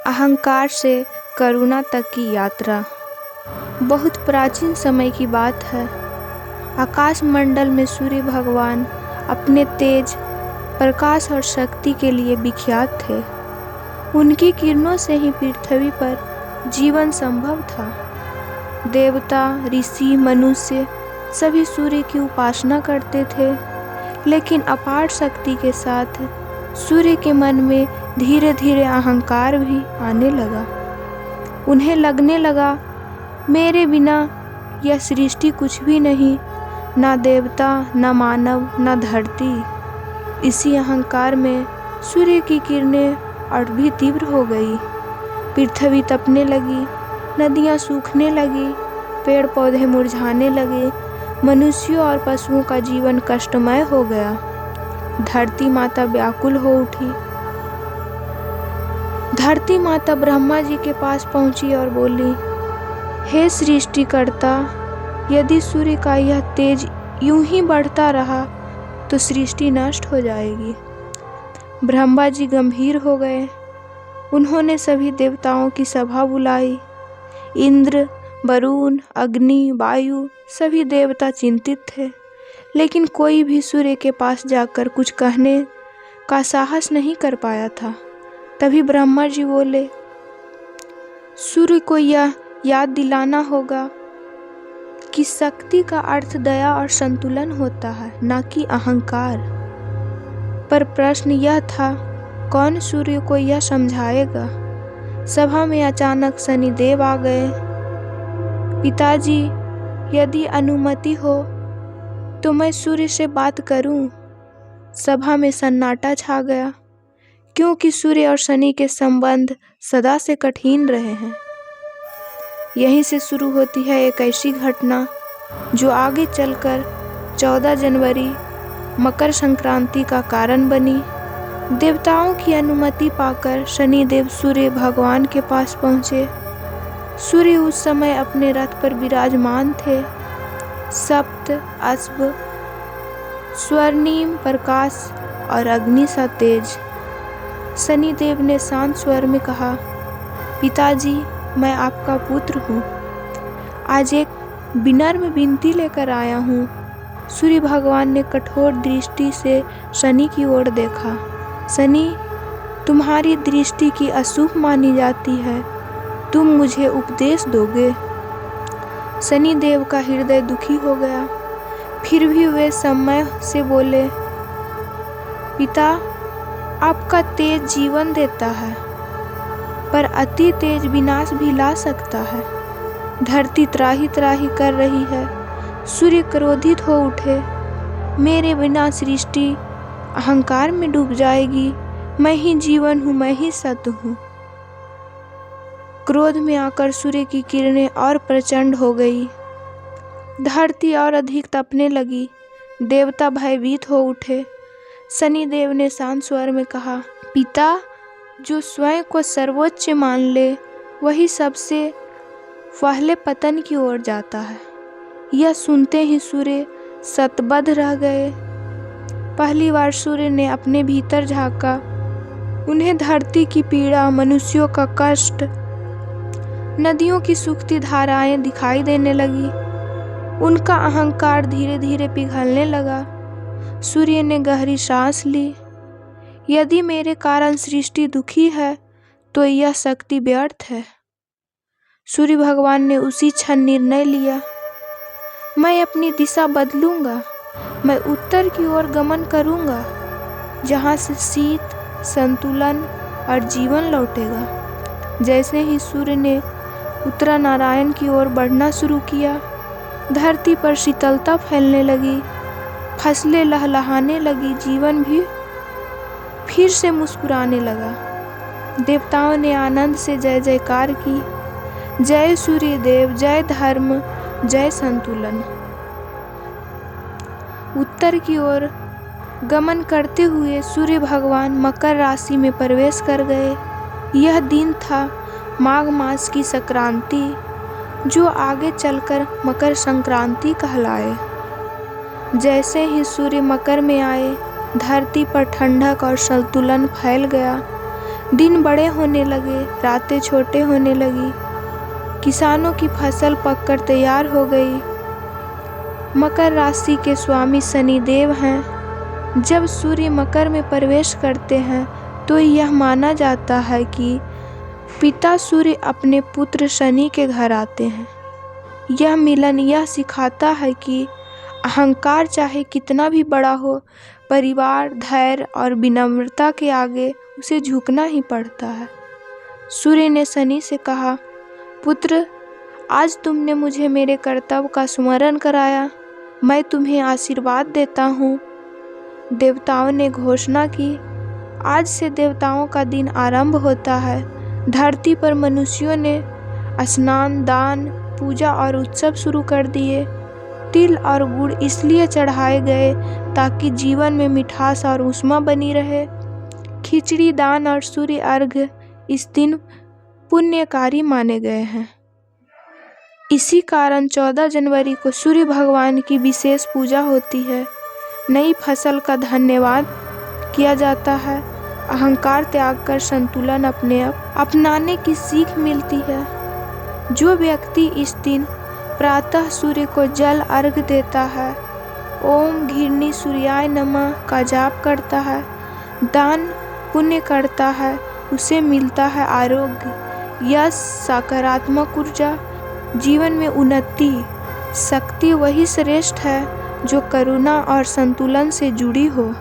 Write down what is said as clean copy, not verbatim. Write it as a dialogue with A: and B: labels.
A: अहंकार से करुणा तक की यात्रा। बहुत प्राचीन समय की बात है। आकाश मंडल में सूर्य भगवान अपने तेज, प्रकाश और शक्ति के लिए विख्यात थे। उनकी किरणों से ही पृथ्वी पर जीवन संभव था। देवता, ऋषि, मनुष्य सभी सूर्य की उपासना करते थे, लेकिन अपार शक्ति के साथ सूर्य के मन में धीरे धीरे अहंकार भी आने लगा। उन्हें लगने लगा, मेरे बिना यह सृष्टि कुछ भी नहीं, ना देवता, ना मानव, ना धरती। इसी अहंकार में सूर्य की किरणें और भी तीव्र हो गई। पृथ्वी तपने लगी, नदियाँ सूखने लगी, पेड़ पौधे मुरझाने लगे, मनुष्यों और पशुओं का जीवन कष्टमय हो गया। धरती माता व्याकुल हो उठी। धरती माता ब्रह्मा जी के पास पहुंची और बोली, हे सृष्टिकर्ता, यदि सूर्य का यह तेज यूं ही बढ़ता रहा तो सृष्टि नष्ट हो जाएगी। ब्रह्मा जी गंभीर हो गए। उन्होंने सभी देवताओं की सभा बुलाई। इंद्र, वरुण, अग्नि, वायु सभी देवता चिंतित थे, लेकिन कोई भी सूर्य के पास जाकर कुछ कहने का साहस नहीं कर पाया था। तभी ब्रह्मा जी बोले, सूर्य को यह याद दिलाना होगा कि शक्ति का अर्थ दया और संतुलन होता है, ना कि अहंकार। पर प्रश्न यह था, कौन सूर्य को यह समझाएगा? सभा में अचानक शनिदेव आ गए। पिताजी, यदि अनुमति हो तो मैं सूर्य से बात करूं। सभा में सन्नाटा छा गया, क्योंकि सूर्य और शनि के संबंध सदा से कठिन रहे हैं। यहीं से शुरू होती है एक ऐसी घटना जो आगे चलकर 14 जनवरी मकर संक्रांति का कारण बनी। देवताओं की अनुमति पाकर शनिदेव सूर्य भगवान के पास पहुँचे। सूर्य उस समय अपने रथ पर विराजमान थे। सप्त अश्व, स्वर्णिम प्रकाश और अग्नि सा तेज। शनिदेव ने शांत स्वर में कहा, पिताजी, मैं आपका पुत्र हूँ। आज एक विनम्र विनती लेकर आया हूँ। सूर्य भगवान ने कठोर दृष्टि से शनि की ओर देखा। शनि, तुम्हारी दृष्टि की अशुभ मानी जाती है, तुम मुझे उपदेश दोगे? शनिदेव का हृदय दुखी हो गया। फिर भी वे समय से बोले, पिता, आपका तेज जीवन देता है, पर अति तेज विनाश भी ला सकता है। धरती त्राही त्राही कर रही है। सूर्य क्रोधित हो उठे, मेरे बिना सृष्टि अहंकार में डूब जाएगी। मैं ही जीवन हूँ, मैं ही सत्य हूँ। क्रोध में आकर सूर्य की किरणें और प्रचंड हो गई। धरती और अधिक तपने लगी। देवता भयभीत हो उठे। शनिदेव ने शांत स्वर में कहा, पिता, जो स्वयं को सर्वोच्च मान ले वही सबसे पहले पतन की ओर जाता है। यह सुनते ही सूर्य शतबद्ध रह गए। पहली बार सूर्य ने अपने भीतर झांका। उन्हें धरती की पीड़ा, मनुष्यों का कष्ट, नदियों की सूखती धाराएं दिखाई देने लगी। उनका अहंकार धीरे धीरे पिघलने लगा। सूर्य ने गहरी सांस ली। यदि मेरे कारण सृष्टि दुखी है तो यह शक्ति व्यर्थ है। सूर्य भगवान ने उसी क्षण निर्णय लिया, मैं अपनी दिशा बदलूंगा। मैं उत्तर की ओर गमन करूंगा, जहां से शीत, संतुलन और जीवन लौटेगा। जैसे ही सूर्य ने उत्तरा नारायण की ओर बढ़ना शुरू किया, धरती पर शीतलता फैलने लगी। फसलें लहलहाने लगी, जीवन भी फिर से मुस्कुराने लगा। देवताओं ने आनंद से जय जयकार की, जय सूर्य देव, जय धर्म, जय संतुलन। उत्तर की ओर गमन करते हुए सूर्य भगवान मकर राशि में प्रवेश कर गए। यह दिन था माघ मास की संक्रांति, जो आगे चलकर मकर संक्रांति कहलाए। जैसे ही सूर्य मकर में आए, धरती पर ठंडक और संतुलन फैल गया। दिन बड़े होने लगे, रातें छोटे होने लगी। किसानों की फसल पककर तैयार हो गई। मकर राशि के स्वामी शनिदेव हैं। जब सूर्य मकर में प्रवेश करते हैं तो यह माना जाता है कि पिता सूर्य अपने पुत्र शनि के घर आते हैं। यह मिलन यह सिखाता है कि अहंकार चाहे कितना भी बड़ा हो, परिवार, धैर्य और विनम्रता के आगे उसे झुकना ही पड़ता है। सूर्य ने शनि से कहा, पुत्र, आज तुमने मुझे मेरे कर्तव्य का स्मरण कराया, मैं तुम्हें आशीर्वाद देता हूँ। देवताओं ने घोषणा की, आज से देवताओं का दिन आरंभ होता है। धरती पर मनुष्यों ने स्नान, दान, पूजा और उत्सव शुरू कर दिए। तिल और गुड़ इसलिए चढ़ाए गए ताकि जीवन में मिठास और ऊष्मा बनी रहे। खिचड़ी दान और सूर्य अर्घ्य इस दिन पुण्यकारी माने गए हैं। इसी कारण 14 जनवरी को सूर्य भगवान की विशेष पूजा होती है। नई फसल का धन्यवाद किया जाता है। अहंकार त्याग कर संतुलन अपनाने की सीख मिलती है। जो व्यक्ति इस दिन प्रातः सूर्य को जल अर्घ्य देता है, ओम घृणी सूर्याय नमः का जाप करता है, दान पुण्य करता है, उसे मिलता है आरोग्य, यश, सकारात्मक ऊर्जा, जीवन में उन्नति। शक्ति वही श्रेष्ठ है जो करुणा और संतुलन से जुड़ी हो।